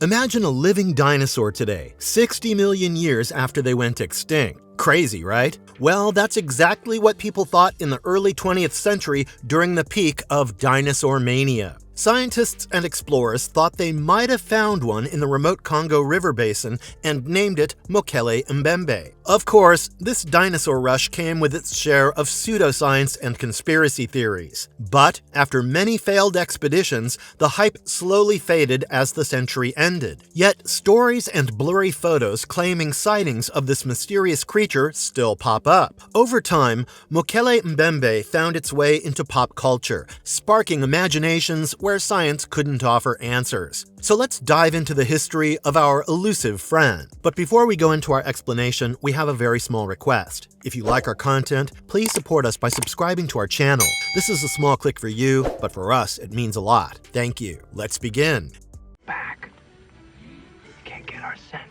Imagine a living dinosaur today, 60 million years after they went extinct. Crazy, right? Well, that's exactly what people thought in the early 20th century during the peak of dinosaur mania. Scientists and explorers thought they might have found one in the remote Congo River basin and named it Mokele Mbembe. Of course, this dinosaur rush came with its share of pseudoscience and conspiracy theories. But after many failed expeditions, the hype slowly faded as the century ended. Yet stories and blurry photos claiming sightings of this mysterious creature still pop up. Over time, Mokele Mbembe found its way into pop culture, sparking imaginations where science couldn't offer answers. So let's dive into the history of our elusive friend. But before we go into our explanation, we have a very small request. If you like our content, please support us by subscribing to our channel. This is a small click for you, but for us, it means a lot. Thank you. Let's begin. Back. You can't get our scent.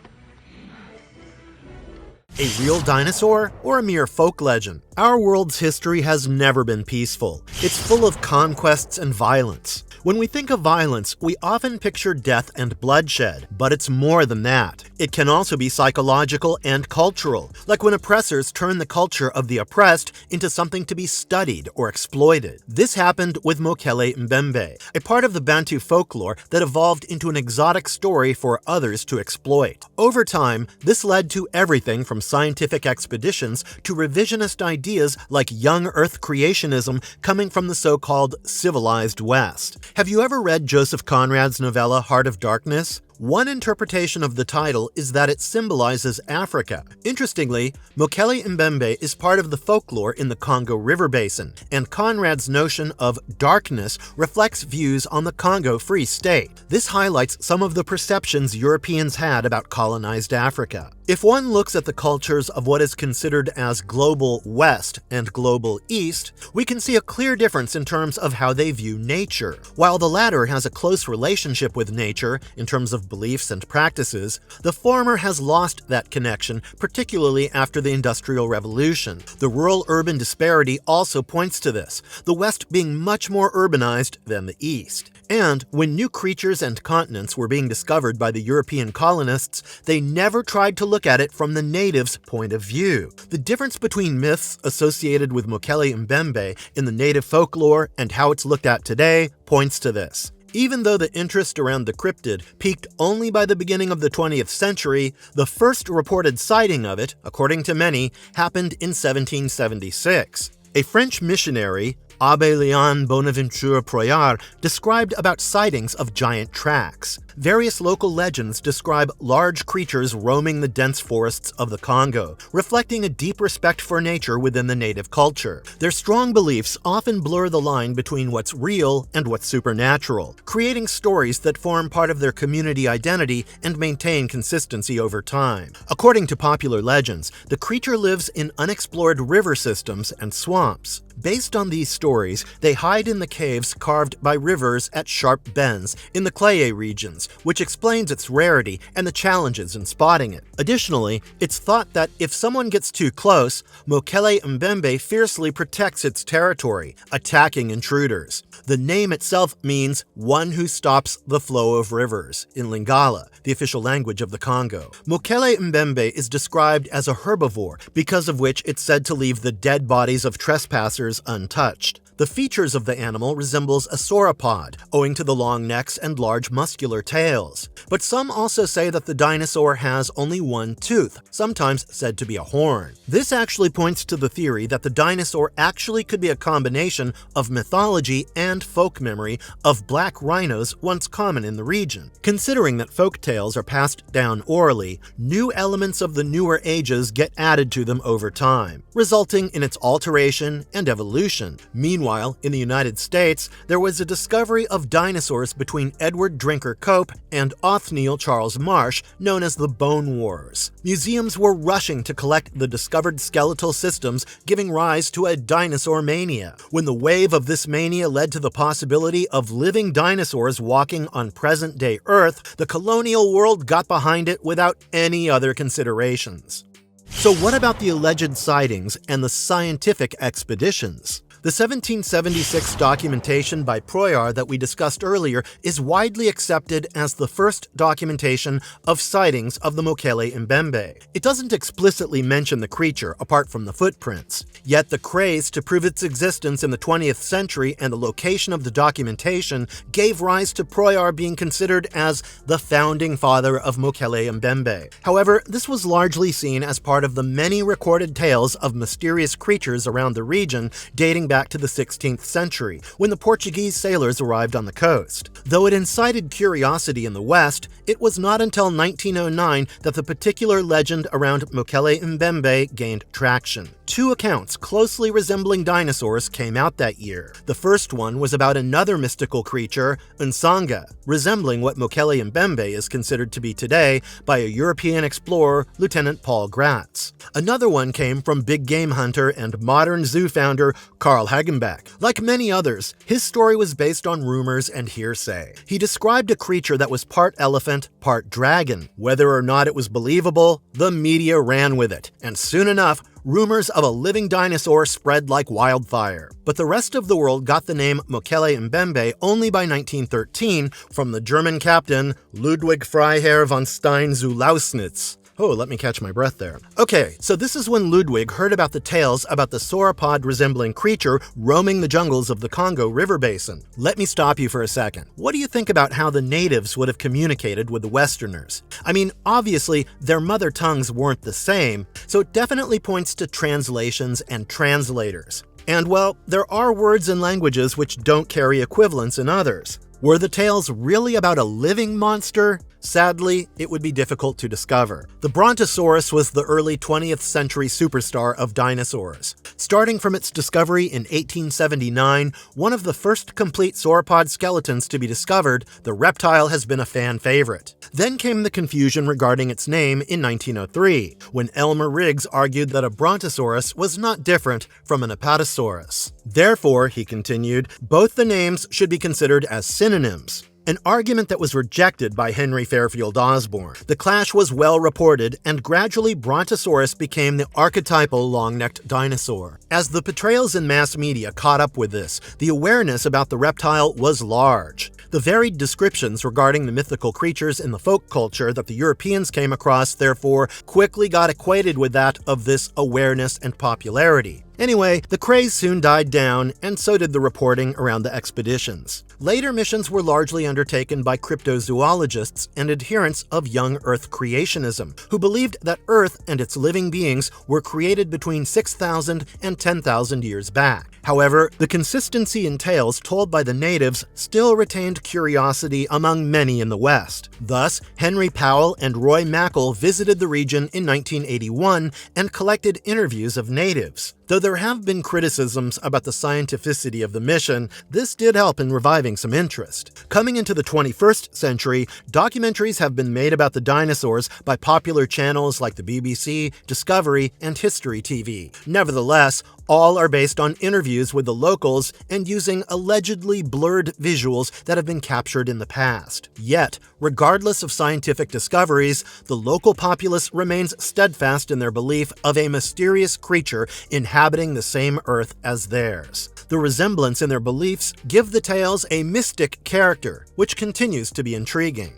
A real dinosaur or a mere folk legend? Our world's history has never been peaceful. It's full of conquests and violence. When we think of violence, we often picture death and bloodshed, but it's more than that. It can also be psychological and cultural, like when oppressors turn the culture of the oppressed into something to be studied or exploited. This happened with Mokele Mbembe, a part of the Bantu folklore that evolved into an exotic story for others to exploit. Over time, this led to everything from scientific expeditions to revisionist ideas like young Earth creationism coming from the so-called civilized West. Have you ever read Joseph Conrad's novella Heart of Darkness? One interpretation of the title is that it symbolizes Africa. Interestingly, Mokele Mbembe is part of the folklore in the Congo River basin, and Conrad's notion of darkness reflects views on the Congo Free State. This highlights some of the perceptions Europeans had about colonized Africa. If one looks at the cultures of what is considered as Global West and Global East, we can see a clear difference in terms of how they view nature. While the latter has a close relationship with nature in terms of beliefs and practices, the former has lost that connection, particularly after the Industrial Revolution. The rural-urban disparity also points to this, the West being much more urbanized than the East. And when new creatures and continents were being discovered by the European colonists, they never tried to look at it from the natives' point of view. The difference between myths associated with Mokele Mbembe in the native folklore and how it's looked at today points to this. Even though the interest around the cryptid peaked only by the beginning of the 20th century, the first reported sighting of it, according to many, happened in 1776. A French missionary, Abbé Léon Bonaventure Proyard, described about sightings of giant tracks. Various local legends describe large creatures roaming the dense forests of the Congo, reflecting a deep respect for nature within the native culture. Their strong beliefs often blur the line between what's real and what's supernatural, creating stories that form part of their community identity and maintain consistency over time. According to popular legends, the creature lives in unexplored river systems and swamps. Based on these stories, they hide in the caves carved by rivers at sharp bends in the Claye regions, which explains its rarity and the challenges in spotting it. Additionally, it's thought that if someone gets too close, Mokele Mbembe fiercely protects its territory, attacking intruders. The name itself means one who stops the flow of rivers in Lingala, the official language of the Congo. Mokele Mbembe is described as a herbivore, because of which it's said to leave the dead bodies of trespassers untouched. The features of the animal resembles a sauropod, owing to the long necks and large muscular tails. But some also say that the dinosaur has only one tooth, sometimes said to be a horn. This actually points to the theory that the dinosaur actually could be a combination of mythology and folk memory of black rhinos once common in the region. Considering that folk tales are passed down orally, new elements of the newer ages get added to them over time, resulting in its alteration and evolution. Meanwhile, in the United States, there was a discovery of dinosaurs between Edward Drinker Cope and Othniel Charles Marsh, known as the Bone Wars. Museums were rushing to collect the discovered skeletal systems, giving rise to a dinosaur mania. When the wave of this mania led to the possibility of living dinosaurs walking on present-day Earth, the colonial world got behind it without any other considerations. So what about the alleged sightings and the scientific expeditions? The 1776 documentation by Proyar that we discussed earlier is widely accepted as the first documentation of sightings of the Mokele Mbembe. It doesn't explicitly mention the creature apart from the footprints, yet the craze to prove its existence in the 20th century and the location of the documentation gave rise to Proyar being considered as the founding father of Mokele Mbembe. However, this was largely seen as part of the many recorded tales of mysterious creatures around the region dating back to the 16th century, when the Portuguese sailors arrived on the coast. Though it incited curiosity in the West, it was not until 1909 that the particular legend around Mokele Mbembe gained traction. Two accounts closely resembling dinosaurs came out that year. The first one was about another mystical creature, Unsanga, resembling what Mokele Mbembe is considered to be today by a European explorer, Lieutenant Paul Gratz. Another one came from big game hunter and modern zoo founder Carl Hagenbeck. Like many others, his story was based on rumors and hearsay. He described a creature that was part elephant, part dragon. Whether or not it was believable, the media ran with it, and soon enough, rumors of a living dinosaur spread like wildfire. But the rest of the world got the name Mokele Mbembe only by 1913 from the German captain Ludwig Freiherr von Stein zu Lausnitz. Oh, let me catch my breath there. Okay, so this is when Ludwig heard about the tales about the sauropod-resembling creature roaming the jungles of the Congo River Basin. Let me stop you for a second. What do you think about how the natives would have communicated with the Westerners? I mean, obviously, their mother tongues weren't the same, so it definitely points to translations and translators. And well, there are words and languages which don't carry equivalents in others. Were the tales really about a living monster? Sadly, it would be difficult to discover. The Brontosaurus was the early 20th century superstar of dinosaurs. Starting from its discovery in 1879, one of the first complete sauropod skeletons to be discovered, the reptile has been a fan favorite. Then came the confusion regarding its name in 1903, when Elmer Riggs argued that a Brontosaurus was not different from an Apatosaurus. Therefore, he continued, both the names should be considered as synonyms. An argument that was rejected by Henry Fairfield Osborn. The clash was well reported, and gradually Brontosaurus became the archetypal long-necked dinosaur. As the portrayals in mass media caught up with this, the awareness about the reptile was large. The varied descriptions regarding the mythical creatures in the folk culture that the Europeans came across, therefore, quickly got equated with that of this awareness and popularity. Anyway, the craze soon died down, and so did the reporting around the expeditions. Later missions were largely undertaken by cryptozoologists and adherents of young Earth creationism, who believed that Earth and its living beings were created between 6,000 and 10,000 years back. However, the consistency in tales told by the natives still retained curiosity among many in the West. Thus, Henry Powell and Roy Mackal visited the region in 1981 and collected interviews of natives. Though there have been criticisms about the scientificity of the mission, this did help in reviving some interest. Coming into the 21st century, documentaries have been made about the dinosaurs by popular channels like the BBC, Discovery, and History TV. Nevertheless, all are based on interviews with the locals and using allegedly blurred visuals that have been captured in the past. Yet, regardless of scientific discoveries, the local populace remains steadfast in their belief of a mysterious creature inhabiting the same Earth as theirs. The resemblance in their beliefs give the tales a mystic character, which continues to be intriguing.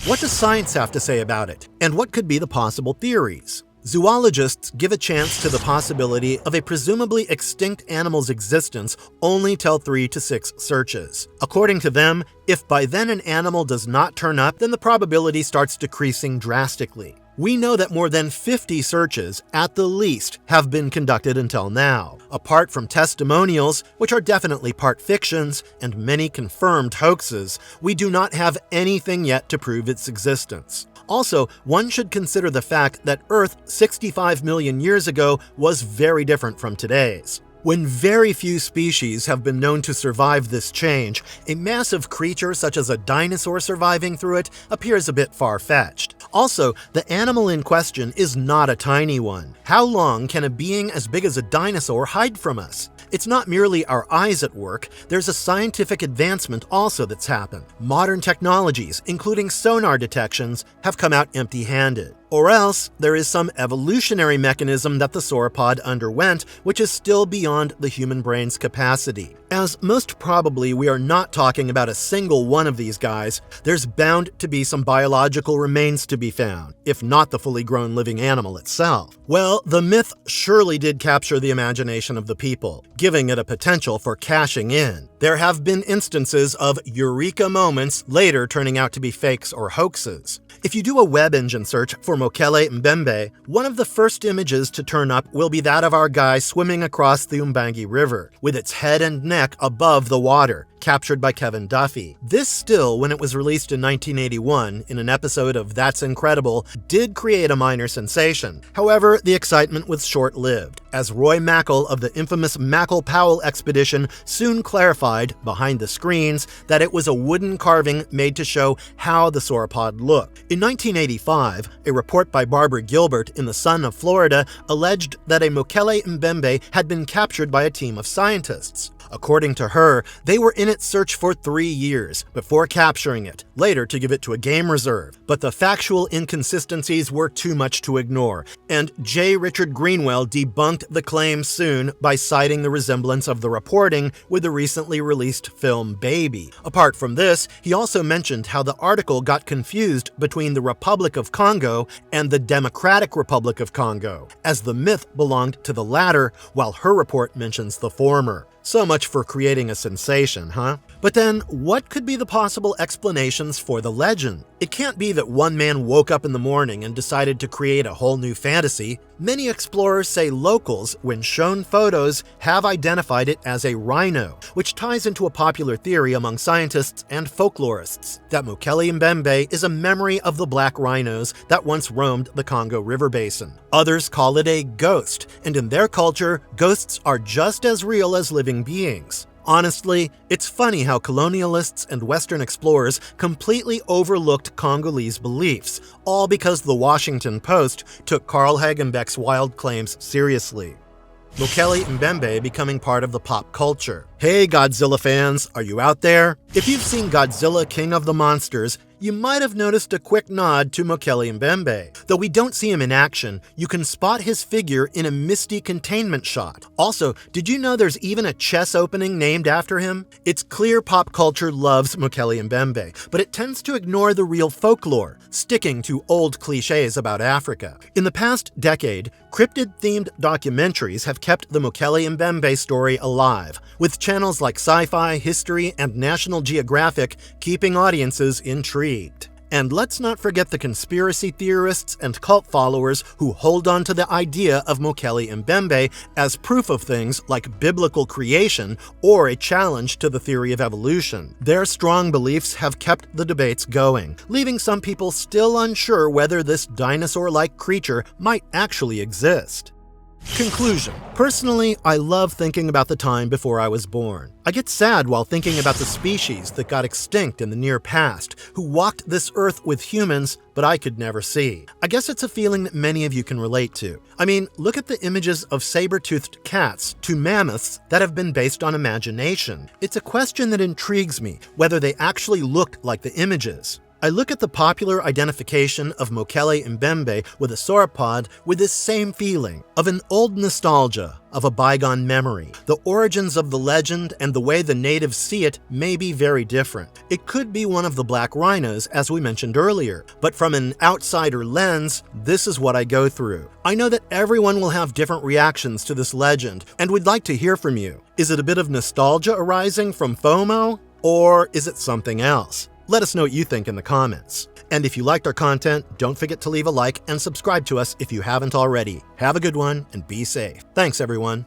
What does science have to say about it? And what could be the possible theories? Zoologists give a chance to the possibility of a presumably extinct animal's existence only till 3 to 6 searches. According to them, if by then an animal does not turn up, then the probability starts decreasing drastically. We know that more than 50 searches, at the least, have been conducted until now. Apart from testimonials, which are definitely part fictions, and many confirmed hoaxes, we do not have anything yet to prove its existence. Also, one should consider the fact that Earth 65 million years ago was very different from today's. When very few species have been known to survive this change, a massive creature such as a dinosaur surviving through it appears a bit far-fetched. Also, the animal in question is not a tiny one. How long can a being as big as a dinosaur hide from us? It's not merely our eyes at work, there's a scientific advancement also that's happened. Modern technologies, including sonar detections, have come out empty-handed. Or else, there is some evolutionary mechanism that the sauropod underwent which is still beyond the human brain's capacity. As most probably we are not talking about a single one of these guys, there's bound to be some biological remains to be found, if not the fully grown living animal itself. Well, the myth surely did capture the imagination of the people, giving it a potential for cashing in. There have been instances of eureka moments later turning out to be fakes or hoaxes. If you do a web engine search for Mokele Mbembe, one of the first images to turn up will be that of our guy swimming across the Umbangi River, with its head and neck above the water, captured by Kevin Duffy. This still, when it was released in 1981 in an episode of That's Incredible, did create a minor sensation. However, the excitement was short-lived, as Roy Mackal of the infamous Mackal-Powell expedition soon clarified, behind the screens, that it was a wooden carving made to show how the sauropod looked. In 1985, a report by Barbara Gilbert in The Sun of Florida alleged that a Mokele Mbembe had been captured by a team of scientists. According to her, they were in its search for 3 years before capturing it, later to give it to a game reserve. But the factual inconsistencies were too much to ignore, and J. Richard Greenwell debunked the claim soon by citing the resemblance of the reporting with the recently released film Baby. Apart from this, he also mentioned how the article got confused between the Republic of Congo and the Democratic Republic of Congo, as the myth belonged to the latter, while her report mentions the former. So much for creating a sensation, huh? But then, what could be the possible explanations for the legend? It can't be that one man woke up in the morning and decided to create a whole new fantasy. Many explorers say locals, when shown photos, have identified it as a rhino, which ties into a popular theory among scientists and folklorists, that Mokele Mbembe is a memory of the black rhinos that once roamed the Congo River basin. Others call it a ghost, and in their culture, ghosts are just as real as living beings. Honestly, it's funny how colonialists and Western explorers completely overlooked Congolese beliefs, all because the Washington Post took Carl Hagenbeck's wild claims seriously. Mokele Mbembe becoming part of the pop culture. Hey Godzilla fans, are you out there? If you've seen Godzilla King of the Monsters, you might have noticed a quick nod to Mokele Mbembe. Though we don't see him in action, you can spot his figure in a misty containment shot. Also, did you know there's even a chess opening named after him? It's clear pop culture loves Mokele Mbembe, but it tends to ignore the real folklore, sticking to old cliches about Africa. In the past decade, cryptid-themed documentaries have kept the Mokele Mbembe story alive, with channels like Sci-Fi, History, and National Geographic keeping audiences intrigued. And let's not forget the conspiracy theorists and cult followers who hold on to the idea of Mokele Mbembe as proof of things like biblical creation or a challenge to the theory of evolution. Their strong beliefs have kept the debates going, leaving some people still unsure whether this dinosaur-like creature might actually exist. Conclusion. Personally, I love thinking about the time before I was born. I get sad while thinking about the species that got extinct in the near past, who walked this earth with humans, but I could never see. I guess it's a feeling that many of you can relate to. I mean, look at the images of saber-toothed cats to mammoths that have been based on imagination. It's a question that intrigues me, whether they actually looked like the images. I look at the popular identification of Mokele Mbembe with a sauropod with this same feeling of an old nostalgia, of a bygone memory. The origins of the legend and the way the natives see it may be very different. It could be one of the black rhinos, as we mentioned earlier, but from an outsider lens, this is what I go through. I know that everyone will have different reactions to this legend, and we'd like to hear from you. Is it a bit of nostalgia arising from FOMO, or is it something else? Let us know what you think in the comments. And if you liked our content, don't forget to leave a like and subscribe to us if you haven't already. Have a good one and be safe. Thanks, everyone.